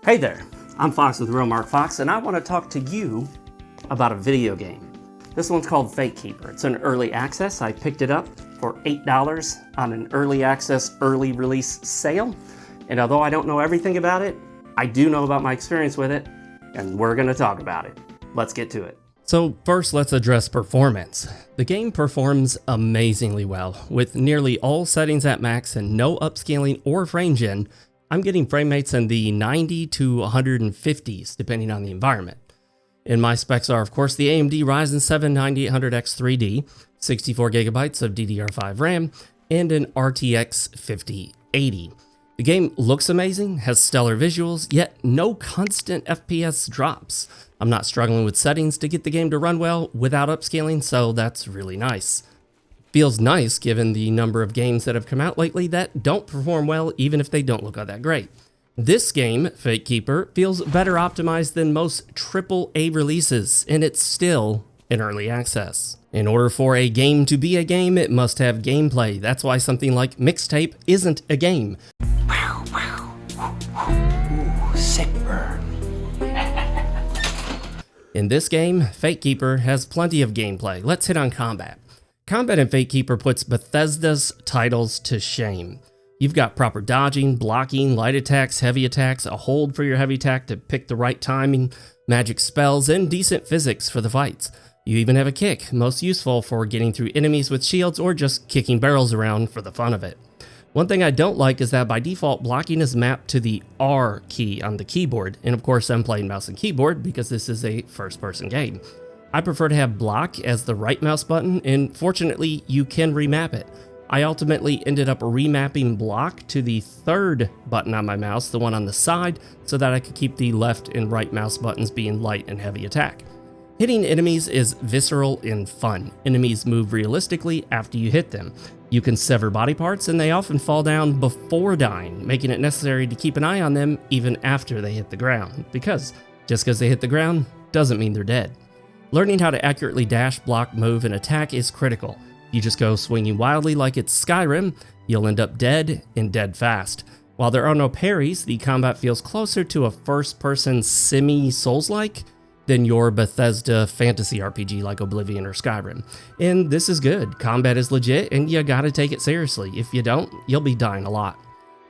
Hey there, I'm Fox with RealMarcFoxx, and I want to talk to you about a video game. This one's called Fatekeeper. It's an early access. I picked it up for $8 on an early access, early release sale. And although I don't know everything about it, I do know about my experience with it, and we're going to talk about it. Let's get to it. So first, let's address performance. The game performs amazingly well. With nearly all settings at max and no upscaling or frame gen, I'm getting frame rates in the 90 to 150s, depending on the environment. And my specs are, of course, the AMD Ryzen 7 9800X 3D, 64GB of DDR5 RAM, and an RTX 5080. The game looks amazing, has stellar visuals, yet no constant FPS drops. I'm not struggling with settings to get the game to run well without upscaling, so that's really nice. Feels nice given the number of games that have come out lately that don't perform well even if they don't look all that great. This game, Fatekeeper, feels better optimized than most AAA releases, and it's still in early access. In order for a game to be a game, it must have gameplay. That's why something like Mixtape isn't a game. Ooh, sick burn. In this game, Fatekeeper has plenty of gameplay. Let's hit on combat. Combat in Fatekeeper puts Bethesda's titles to shame. You've got proper dodging, blocking, light attacks, heavy attacks, a hold for your heavy attack to pick the right timing, magic spells, and decent physics for the fights. You even have a kick, most useful for getting through enemies with shields or just kicking barrels around for the fun of it. One thing I don't like is that by default, blocking is mapped to the R key on the keyboard, and of course I'm playing mouse and keyboard because this is a first-person game. I prefer to have block as the right mouse button, and fortunately you can remap it. I ultimately ended up remapping block to the third button on my mouse, the one on the side, so that I could keep the left and right mouse buttons being light and heavy attack. Hitting enemies is visceral and fun. Enemies move realistically after you hit them. You can sever body parts, and they often fall down before dying, making it necessary to keep an eye on them even after they hit the ground, because just because they hit the ground doesn't mean they're dead. Learning how to accurately dash, block, move, and attack is critical. You just go swinging wildly like it's Skyrim, you'll end up dead, and dead fast. While there are no parries, the combat feels closer to a first-person semi-Souls-like than your Bethesda fantasy RPG like Oblivion or Skyrim. And this is good. Combat is legit, and you gotta take it seriously. If you don't, you'll be dying a lot.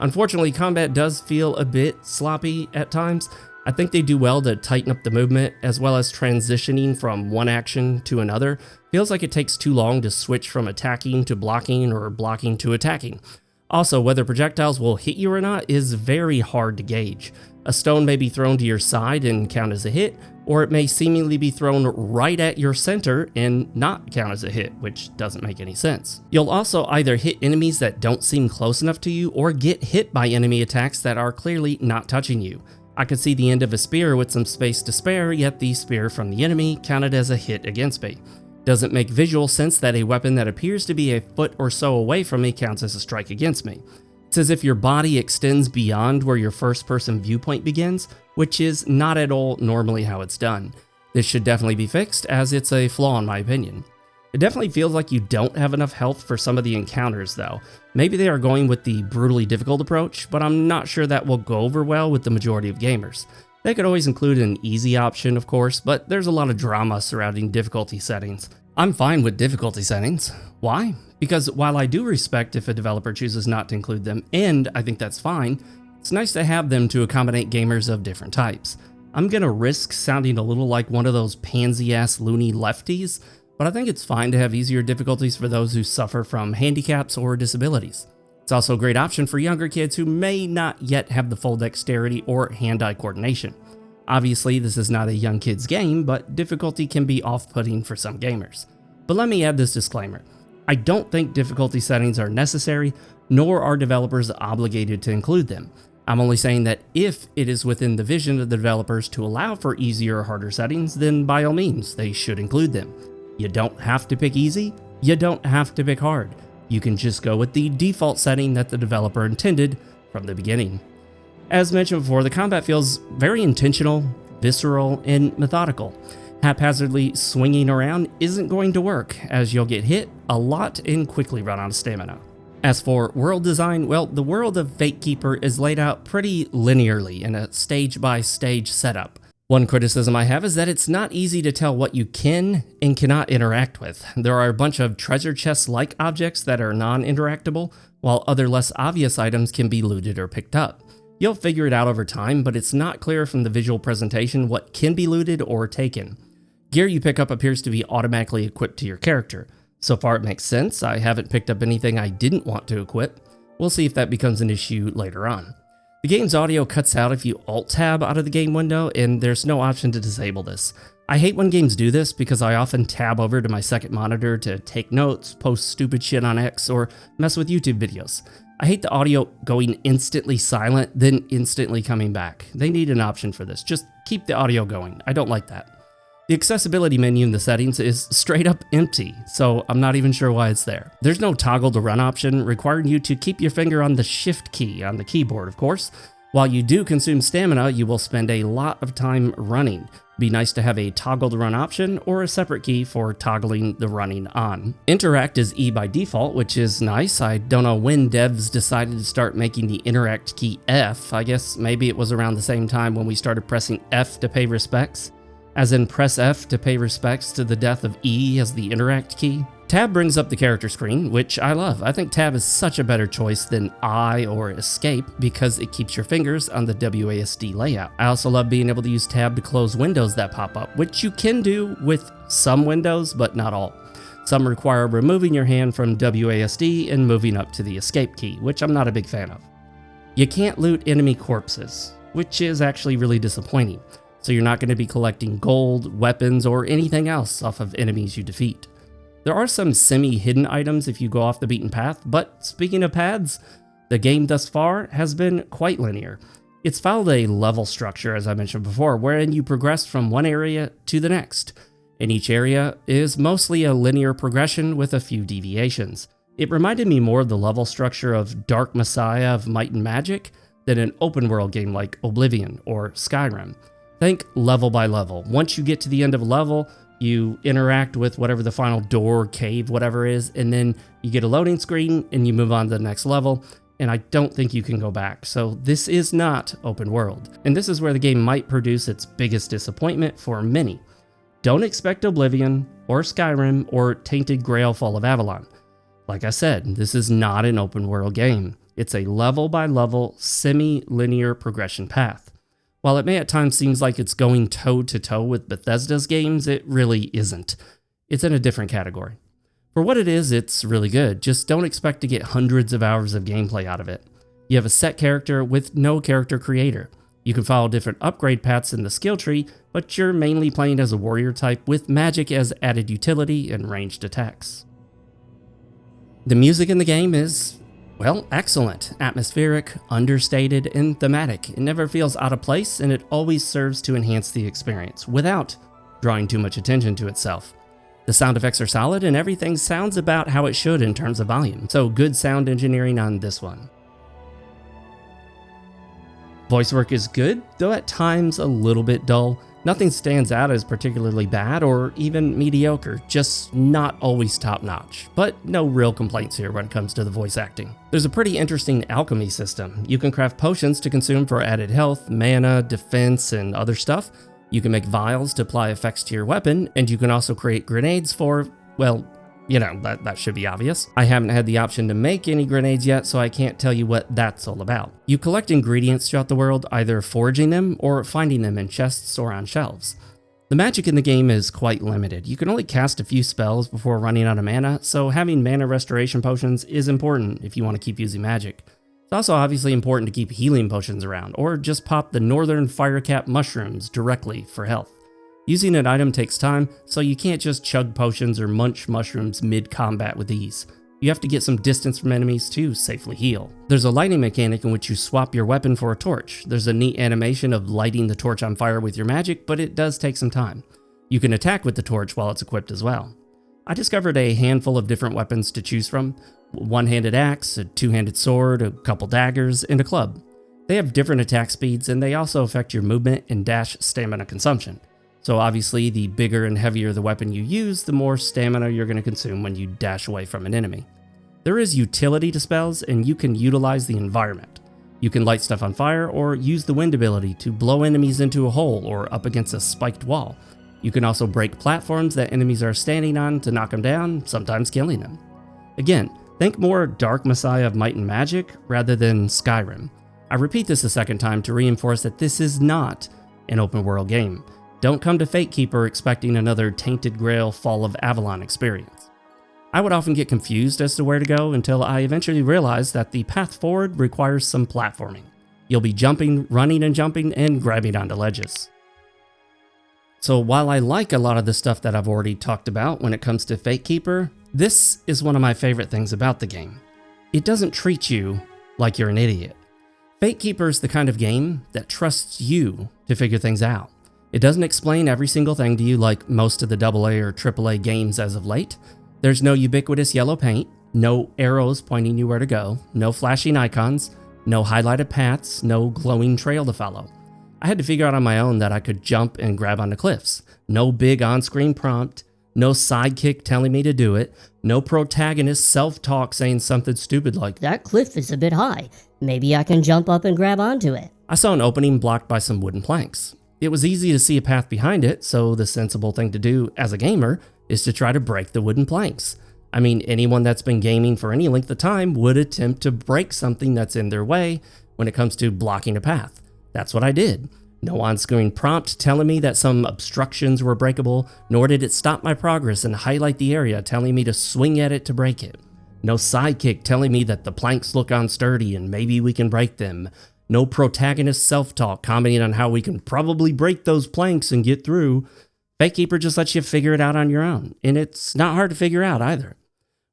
Unfortunately, combat does feel a bit sloppy at times. I think they do well to tighten up the movement, as well as transitioning from one action to another. Feels like it takes too long to switch from attacking to blocking or blocking to attacking. Also, whether projectiles will hit you or not is very hard to gauge. A stone may be thrown to your side and count as a hit, or it may seemingly be thrown right at your center and not count as a hit, which doesn't make any sense. You'll also either hit enemies that don't seem close enough to you, or get hit by enemy attacks that are clearly not touching you. I could see the end of a spear with some space to spare, yet the spear from the enemy counted as a hit against me. Doesn't make visual sense that a weapon that appears to be a foot or so away from me counts as a strike against me. It's as if your body extends beyond where your first-person viewpoint begins, which is not at all normally how it's done. This should definitely be fixed, as it's a flaw in my opinion. It definitely feels like you don't have enough health for some of the encounters though. Maybe they are going with the brutally difficult approach, but I'm not sure that will go over well with the majority of gamers. They could always include an easy option, of course, but there's a lot of drama surrounding difficulty settings. I'm fine with difficulty settings. Why? Because while I do respect if a developer chooses not to include them, and I think that's fine, it's nice to have them to accommodate gamers of different types. I'm gonna risk sounding a little like one of those pansy-ass loony lefties, but I think it's fine to have easier difficulties for those who suffer from handicaps or disabilities. It's also a great option for younger kids who may not yet have the full dexterity or hand-eye coordination. Obviously, this is not a young kid's game, but difficulty can be off-putting for some gamers. But let me add this disclaimer. I don't think difficulty settings are necessary, nor are developers obligated to include them. I'm only saying that if it is within the vision of the developers to allow for easier or harder settings, then by all means, they should include them. You don't have to pick easy, you don't have to pick hard. You can just go with the default setting that the developer intended from the beginning. As mentioned before, the combat feels very intentional, visceral, and methodical. Haphazardly swinging around isn't going to work, as you'll get hit a lot and quickly run out of stamina. As for world design, well, the world of Fatekeeper is laid out pretty linearly in a stage-by-stage setup. One criticism I have is that it's not easy to tell what you can and cannot interact with. There are a bunch of treasure chest-like objects that are non-interactable, while other less obvious items can be looted or picked up. You'll figure it out over time, but it's not clear from the visual presentation what can be looted or taken. Gear you pick up appears to be automatically equipped to your character. So far it makes sense. I haven't picked up anything I didn't want to equip. We'll see if that becomes an issue later on. The game's audio cuts out if you Alt-Tab out of the game window, and there's no option to disable this. I hate when games do this because I often tab over to my second monitor to take notes, post stupid shit on X, or mess with YouTube videos. I hate the audio going instantly silent, then instantly coming back. They need an option for this. Just keep the audio going. I don't like that. The accessibility menu in the settings is straight up empty, so I'm not even sure why it's there. There's no toggle to run option, requiring you to keep your finger on the shift key on the keyboard, of course. While you do consume stamina, you will spend a lot of time running. It'd be nice to have a toggle to run option or a separate key for toggling the running on. Interact is E by default, which is nice. I don't know when devs decided to start making the interact key F. I guess maybe it was around the same time when we started pressing F to pay respects. As in press F to pay respects to the death of E as the interact key. Tab brings up the character screen, which I love. I think Tab is such a better choice than I or Escape because it keeps your fingers on the WASD layout. I also love being able to use Tab to close windows that pop up, which you can do with some windows, but not all. Some require removing your hand from WASD and moving up to the Escape key, which I'm not a big fan of. You can't loot enemy corpses, which is actually really disappointing. So you're not going to be collecting gold, weapons, or anything else off of enemies you defeat. There are some semi-hidden items if you go off the beaten path, but speaking of paths, the game thus far has been quite linear. It's followed a level structure, as I mentioned before, wherein you progress from one area to the next, and each area is mostly a linear progression with a few deviations. It reminded me more of the level structure of Dark Messiah of Might and Magic than an open-world game like Oblivion or Skyrim. Think level by level. Once you get to the end of a level, you interact with whatever the final door, cave, whatever is, and then you get a loading screen and you move on to the next level, and I don't think you can go back. So this is not open world. And this is where the game might produce its biggest disappointment for many. Don't expect Oblivion or Skyrim or Tainted Grail Fall of Avalon. Like I said, this is not an open world game. It's a level by level, semi-linear progression path. While it may at times seem like it's going toe-to-toe with Bethesda's games, it really isn't. It's in a different category. For what it is, it's really good. Just don't expect to get hundreds of hours of gameplay out of it. You have a set character with no character creator. You can follow different upgrade paths in the skill tree, but you're mainly playing as a warrior type with magic as added utility and ranged attacks. The music in the game is, well, excellent, atmospheric, understated, and thematic. It never feels out of place, and it always serves to enhance the experience without drawing too much attention to itself. The sound effects are solid, and everything sounds about how it should in terms of volume, so good sound engineering on this one. Voice work is good, though at times a little bit dull. Nothing stands out as particularly bad or even mediocre, just not always top-notch. But no real complaints here when it comes to the voice acting. There's a pretty interesting alchemy system. You can craft potions to consume for added health, mana, defense, and other stuff. You can make vials to apply effects to your weapon, and you can also create grenades for, well, you know, that should be obvious. I haven't had the option to make any grenades yet, so I can't tell you what that's all about. You collect ingredients throughout the world, either foraging them or finding them in chests or on shelves. The magic in the game is quite limited. You can only cast a few spells before running out of mana, so having mana restoration potions is important if you want to keep using magic. It's also obviously important to keep healing potions around, or just pop the northern firecap mushrooms directly for health. Using an item takes time, so you can't just chug potions or munch mushrooms mid-combat with ease. You have to get some distance from enemies to safely heal. There's a lighting mechanic in which you swap your weapon for a torch. There's a neat animation of lighting the torch on fire with your magic, but it does take some time. You can attack with the torch while it's equipped as well. I discovered a handful of different weapons to choose from. A one-handed axe, a two-handed sword, a couple daggers, and a club. They have different attack speeds, and they also affect your movement and dash stamina consumption. So obviously, the bigger and heavier the weapon you use, the more stamina you're going to consume when you dash away from an enemy. There is utility to spells, and you can utilize the environment. You can light stuff on fire or use the wind ability to blow enemies into a hole or up against a spiked wall. You can also break platforms that enemies are standing on to knock them down, sometimes killing them. Again, think more Dark Messiah of Might and Magic rather than Skyrim. I repeat this a second time to reinforce that this is not an open world game. Don't come to Fatekeeper expecting another Tainted Grail Fall of Avalon experience. I would often get confused as to where to go until I eventually realized that the path forward requires some platforming. You'll be jumping, running and jumping, and grabbing onto ledges. So while I like a lot of the stuff that I've already talked about when it comes to Fatekeeper, this is one of my favorite things about the game. It doesn't treat you like you're an idiot. Fatekeeper is the kind of game that trusts you to figure things out. It doesn't explain every single thing to you like most of the AA or AAA games as of late. There's no ubiquitous yellow paint, no arrows pointing you where to go, no flashing icons, no highlighted paths, no glowing trail to follow. I had to figure out on my own that I could jump and grab onto cliffs. No big on-screen prompt, no sidekick telling me to do it, no protagonist self-talk saying something stupid like, "That cliff is a bit high. Maybe I can jump up and grab onto it." I saw an opening blocked by some wooden planks. It was easy to see a path behind it, so the sensible thing to do as a gamer is to try to break the wooden planks. I mean, anyone that's been gaming for any length of time would attempt to break something that's in their way when it comes to blocking a path. That's what I did. No on-screen prompt telling me that some obstructions were breakable, nor did it stop my progress and highlight the area telling me to swing at it to break it. No sidekick telling me that the planks look unsturdy and maybe we can break them. No protagonist self-talk commenting on how we can probably break those planks and get through. Fatekeeper just lets you figure it out on your own, and it's not hard to figure out either.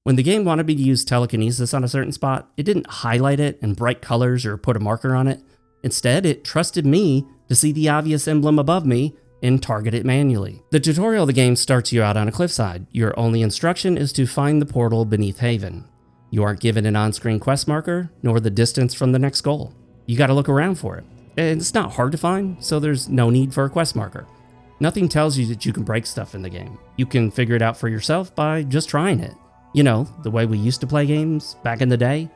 When the game wanted me to use telekinesis on a certain spot, it didn't highlight it in bright colors or put a marker on it. Instead, it trusted me to see the obvious emblem above me and target it manually. The tutorial of the game starts you out on a cliffside. Your only instruction is to find the portal beneath Haven. You aren't given an on-screen quest marker, nor the distance from the next goal. You gotta look around for it. And it's not hard to find, so there's no need for a quest marker. Nothing tells you that you can break stuff in the game. You can figure it out for yourself by just trying it. You know, the way we used to play games back in the day.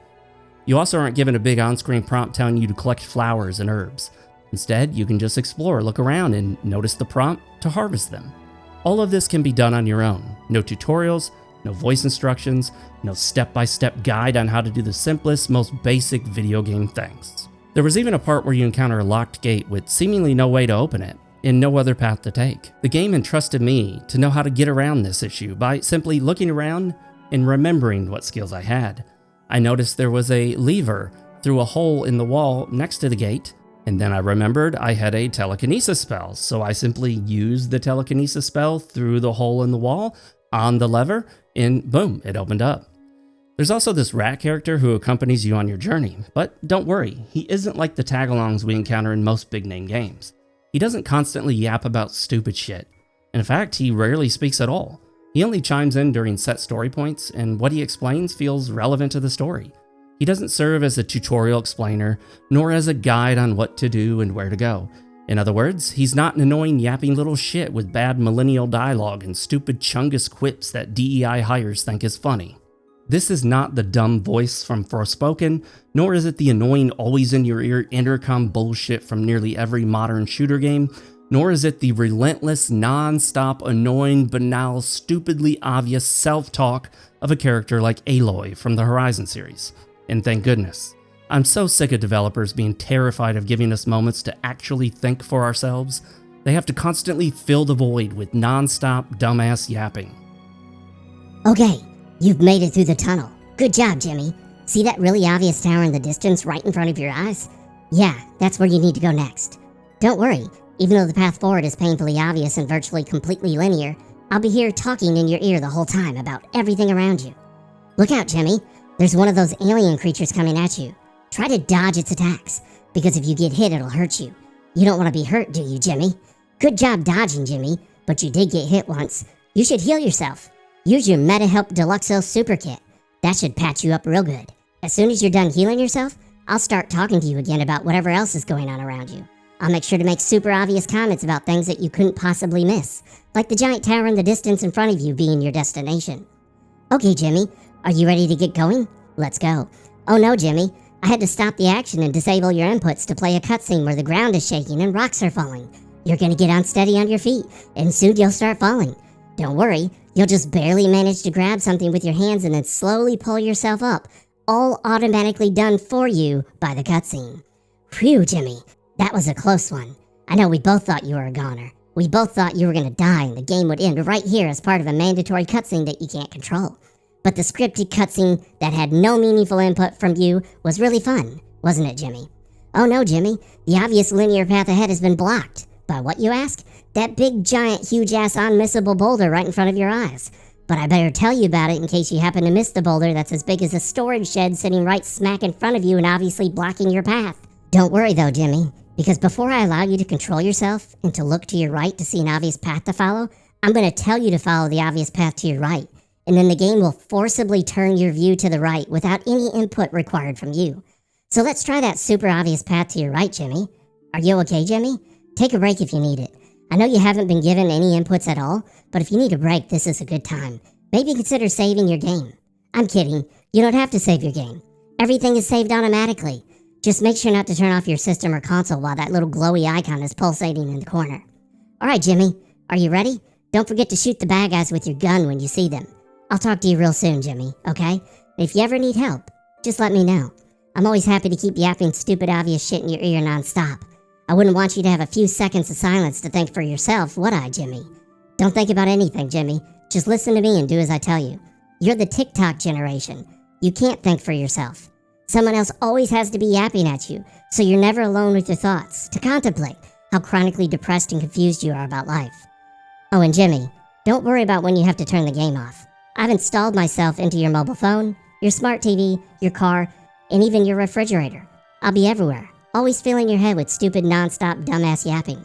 You also aren't given a big on-screen prompt telling you to collect flowers and herbs. Instead, you can just explore, look around, and notice the prompt to harvest them. All of this can be done on your own. No tutorials, no voice instructions, no step-by-step guide on how to do the simplest, most basic video game things. There was even a part where you encounter a locked gate with seemingly no way to open it, and no other path to take. The game entrusted me to know how to get around this issue by simply looking around and remembering what skills I had. I noticed there was a lever through a hole in the wall next to the gate, and then I remembered I had a telekinesis spell, so I simply used the telekinesis spell through the hole in the wall on the lever, and boom, it opened up. There's also this rat character who accompanies you on your journey, but don't worry, he isn't like the tagalongs we encounter in most big-name games. He doesn't constantly yap about stupid shit. In fact, he rarely speaks at all. He only chimes in during set story points, and what he explains feels relevant to the story. He doesn't serve as a tutorial explainer, nor as a guide on what to do and where to go. In other words, he's not an annoying yapping little shit with bad millennial dialogue and stupid Chungus quips that DEI hires think is funny. This is not the dumb voice from Forspoken, nor is it the annoying always in your ear intercom bullshit from nearly every modern shooter game, nor is it the relentless, non-stop, annoying, banal, stupidly obvious self-talk of a character like Aloy from the Horizon series. And thank goodness. I'm so sick of developers being terrified of giving us moments to actually think for ourselves. They have to constantly fill the void with non-stop, dumbass yapping. Okay, you've made it through the tunnel. Good job, Jimmy. See that really obvious tower in the distance right in front of your eyes? Yeah, that's where you need to go next. Don't worry, even though the path forward is painfully obvious and virtually completely linear, I'll be here talking in your ear the whole time about everything around you. Look out, Jimmy. There's one of those alien creatures coming at you. Try to dodge its attacks, because if you get hit, it'll hurt you. You don't want to be hurt, do you, Jimmy? Good job dodging, Jimmy, but you did get hit once. You should heal yourself. Use your Meta Help Deluxo Super Kit. That should patch you up real good. As soon as you're done healing yourself, I'll start talking to you again about whatever else is going on around you. I'll make sure to make super obvious comments about things that you couldn't possibly miss, like the giant tower in the distance in front of you being your destination. Okay, Jimmy, Are you ready to get going? Let's go. Oh no, Jimmy. I had to stop the action and disable your inputs to play a cutscene where the ground is shaking and rocks are falling. You're gonna get unsteady on your feet, and soon you'll start falling. Don't worry, you'll just barely manage to grab something with your hands and then slowly pull yourself up, all automatically done for you by the cutscene. Phew, Jimmy, that was a close one. I know we both thought you were a goner. We both thought you were gonna die and the game would end right here as part of a mandatory cutscene that you can't control. But the scripted cutscene that had no meaningful input from you was really fun, wasn't it, Jimmy? Oh no, Jimmy, the obvious linear path ahead has been blocked. By what, you ask? That big, giant, huge-ass, unmissable boulder right in front of your eyes. But I better tell you about it in case you happen to miss the boulder that's as big as a storage shed sitting right smack in front of you and obviously blocking your path. Don't worry though, Jimmy, because before I allow you to control yourself and to look to your right to see an obvious path to follow, I'm going to tell you to follow the obvious path to your right, and then the game will forcibly turn your view to the right without any input required from you. So let's try that super obvious path to your right, Jimmy. Are you okay, Jimmy? Take a break if you need it. I know you haven't been given any inputs at all, but if you need a break, this is a good time. Maybe consider saving your game. I'm kidding. You don't have to save your game. Everything is saved automatically. Just make sure not to turn off your system or console while that little glowy icon is pulsating in the corner. Alright, Jimmy. Are you ready? Don't forget to shoot the bad guys with your gun when you see them. I'll talk to you real soon, Jimmy, okay? If you ever need help, just let me know. I'm always happy to keep yapping stupid obvious shit in your ear nonstop. I wouldn't want you to have a few seconds of silence to think for yourself, would I, Jimmy? Don't think about anything, Jimmy. Just listen to me and do as I tell you. You're the TikTok generation. You can't think for yourself. Someone else always has to be yapping at you, so you're never alone with your thoughts, to contemplate how chronically depressed and confused you are about life. Oh, and Jimmy, don't worry about when you have to turn the game off. I've installed myself into your mobile phone, your smart TV, your car, and even your refrigerator. I'll be everywhere. Always filling your head with stupid, non-stop, dumbass yapping.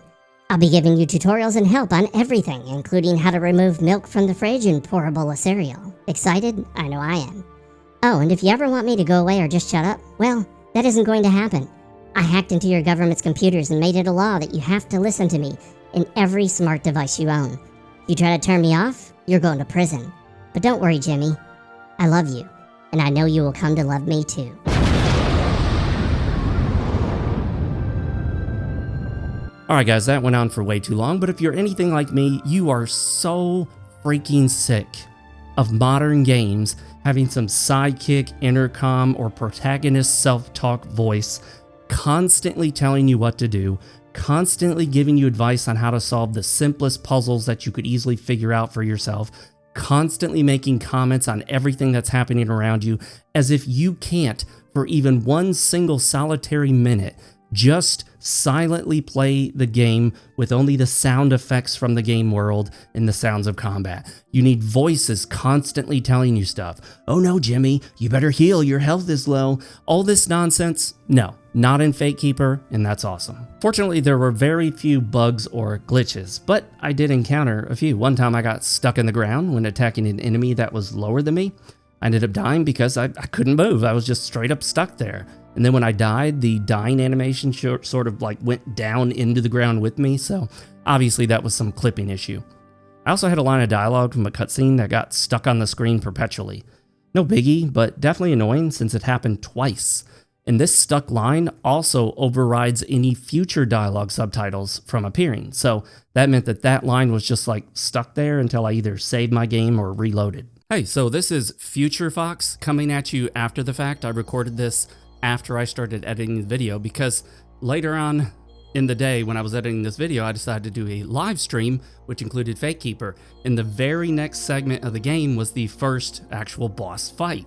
I'll be giving you tutorials and help on everything, including how to remove milk from the fridge and pour a bowl of cereal. Excited? I know I am. Oh, and if you ever want me to go away or just shut up, well, that isn't going to happen. I hacked into your government's computers and made it a law that you have to listen to me in every smart device you own. If you try to turn me off, you're going to prison. But don't worry, Jimmy. I love you, and I know you will come to love me too. Alright guys, that went on for way too long, but if you're anything like me, you are so freaking sick of modern games having some sidekick, intercom, or protagonist self-talk voice constantly telling you what to do, constantly giving you advice on how to solve the simplest puzzles that you could easily figure out for yourself, constantly making comments on everything that's happening around you, as if you can't, for even one single solitary minute, just silently play the game with only the sound effects from the game world and the sounds of combat. You need voices constantly telling you stuff. Oh no, Jimmy, you better heal, your health is low. All this nonsense? No, not in Fatekeeper, and that's awesome. Fortunately, there were very few bugs or glitches, but I did encounter a few. One time I got stuck in the ground when attacking an enemy that was lower than me. I ended up dying because I couldn't move. I was just straight up stuck there. And then when I died, the dying animation sort of like went down into the ground with me, so obviously that was some clipping issue. I also had a line of dialogue from a cutscene that got stuck on the screen perpetually. No biggie, but definitely annoying since it happened twice. And this stuck line also overrides any future dialogue subtitles from appearing, so that meant that that line was just like stuck there until I either saved my game or reloaded. Hey, so this is Future Fox coming at you after the fact. I recorded this after I started editing the video because later on in the day when I was editing this video, I decided to do a live stream, which included Fatekeeper. And the very next segment of the game was the first actual boss fight.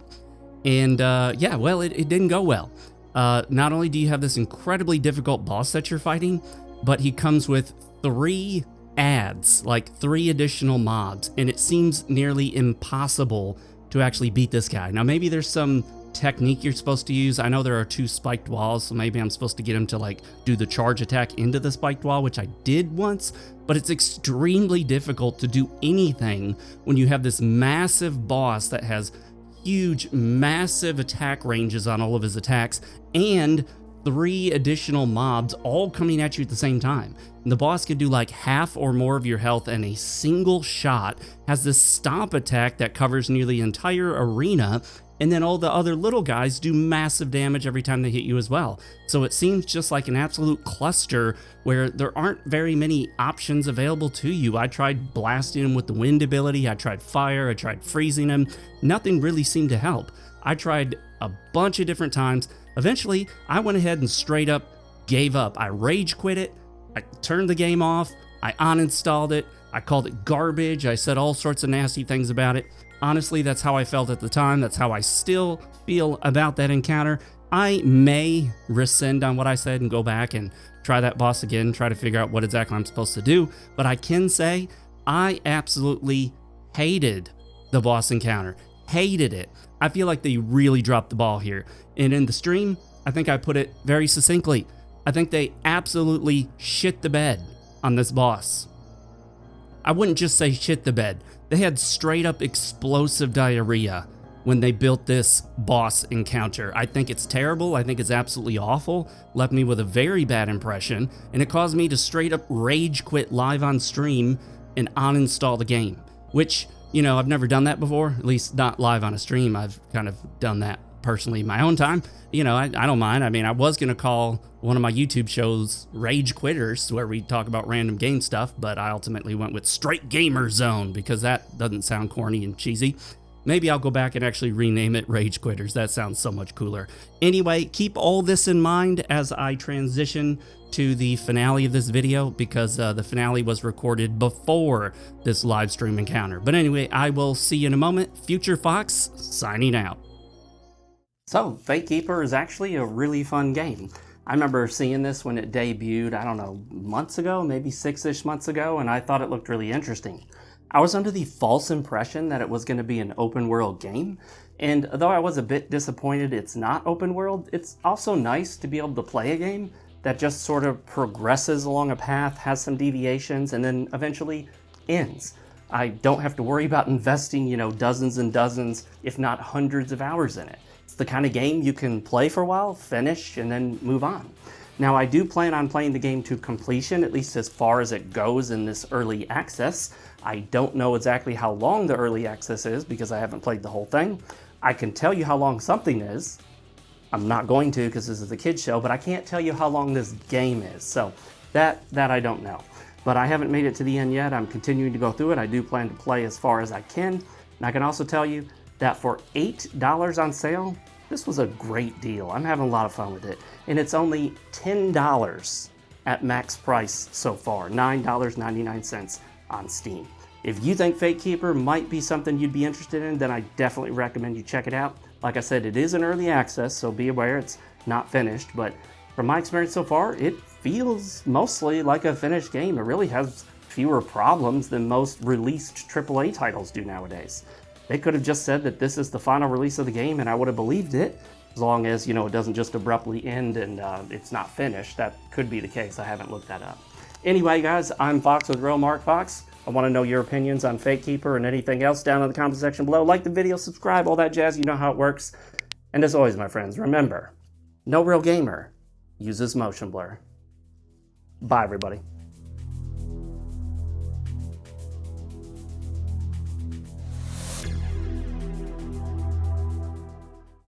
And yeah, well, it didn't go well. Not only do you have this incredibly difficult boss that you're fighting, but he comes with 3 ads, like 3 additional mobs, and it seems nearly impossible to actually beat this guy. Now, maybe there's some technique you're supposed to use. I know there are 2 spiked walls, so maybe I'm supposed to get him to like do the charge attack into the spiked wall, which I did once, but it's extremely difficult to do anything when you have this massive boss that has huge, massive attack ranges on all of his attacks and 3 additional mobs all coming at you at the same time. And the boss could do like half or more of your health in a single shot, has this stomp attack that covers nearly the entire arena, and then all the other little guys do massive damage every time they hit you as well. So it seems just like an absolute cluster where there aren't very many options available to you. I tried blasting him with the wind ability, I tried fire, I tried freezing him. Nothing really seemed to help. I tried a bunch of different times. Eventually, I went ahead and straight up gave up. I rage quit it, I turned the game off, I uninstalled it, I called it garbage, I said all sorts of nasty things about it. Honestly, that's how I felt at the time. That's how I still feel about that encounter. I may rescind on what I said and go back and try that boss again, try to figure out what exactly I'm supposed to do. But I can say I absolutely hated the boss encounter. Hated it. I feel like they really dropped the ball here. And in the stream, I think I put it very succinctly. I think they absolutely shit the bed on this boss. I wouldn't just say shit the bed. They had straight up explosive diarrhea when they built this boss encounter. I think it's terrible. I think it's absolutely awful. Left me with a very bad impression, and it caused me to straight up rage quit live on stream and uninstall the game, which, you know, I've never done that before, at least not live on a stream. I've kind of done that personally in my own time. You know, I don't mind. I mean, I was going to call one of my YouTube shows Rage Quitters, where we talk about random game stuff, but I ultimately went with Straight Gamer Zone because that doesn't sound corny and cheesy. Maybe I'll go back and actually rename it Rage Quitters. That sounds so much cooler. Anyway, keep all this in mind as I transition to the finale of this video, because the finale was recorded before this live stream encounter. But anyway, I will see you in a moment. Future Fox signing out. So, Fatekeeper is actually a really fun game. I remember seeing this when it debuted, I don't know, months ago, maybe 6-ish months ago, and I thought it looked really interesting. I was under the false impression that it was going to be an open world game, and though I was a bit disappointed it's not open world, it's also nice to be able to play a game that just sort of progresses along a path, has some deviations, and then eventually ends. I don't have to worry about investing, you know, dozens and dozens, if not hundreds of hours in it. It's the kind of game you can play for a while, finish, and then move on. Now, I do plan on playing the game to completion, at least as far as it goes in this early access. I don't know exactly how long the early access is because I haven't played the whole thing. I can tell you how long something is. I'm not going to because this is a kid's show, but I can't tell you how long this game is. So that I don't know. But I haven't made it to the end yet. I'm continuing to go through it. I do plan to play as far as I can. And I can also tell you that for $8 on sale, this was a great deal. I'm having a lot of fun with it. And it's only $10 at max price so far, $9.99 on Steam. If you think Fatekeeper might be something you'd be interested in, then I definitely recommend you check it out. Like I said, it is an early access, so be aware it's not finished, but from my experience so far, it feels mostly like a finished game. It really has fewer problems than most released AAA titles do nowadays. They could have just said that this is the final release of the game and I would have believed it, as long as, you know, it doesn't just abruptly end and it's not finished. That could be the case. I haven't looked that up. Anyway, guys, I'm Fox with RealMarcFoxx. I want to know your opinions on Fatekeeper and anything else down in the comment section below. Like the video, subscribe, all that jazz. You know how it works. And as always, my friends, remember, no real gamer uses motion blur. Bye, everybody.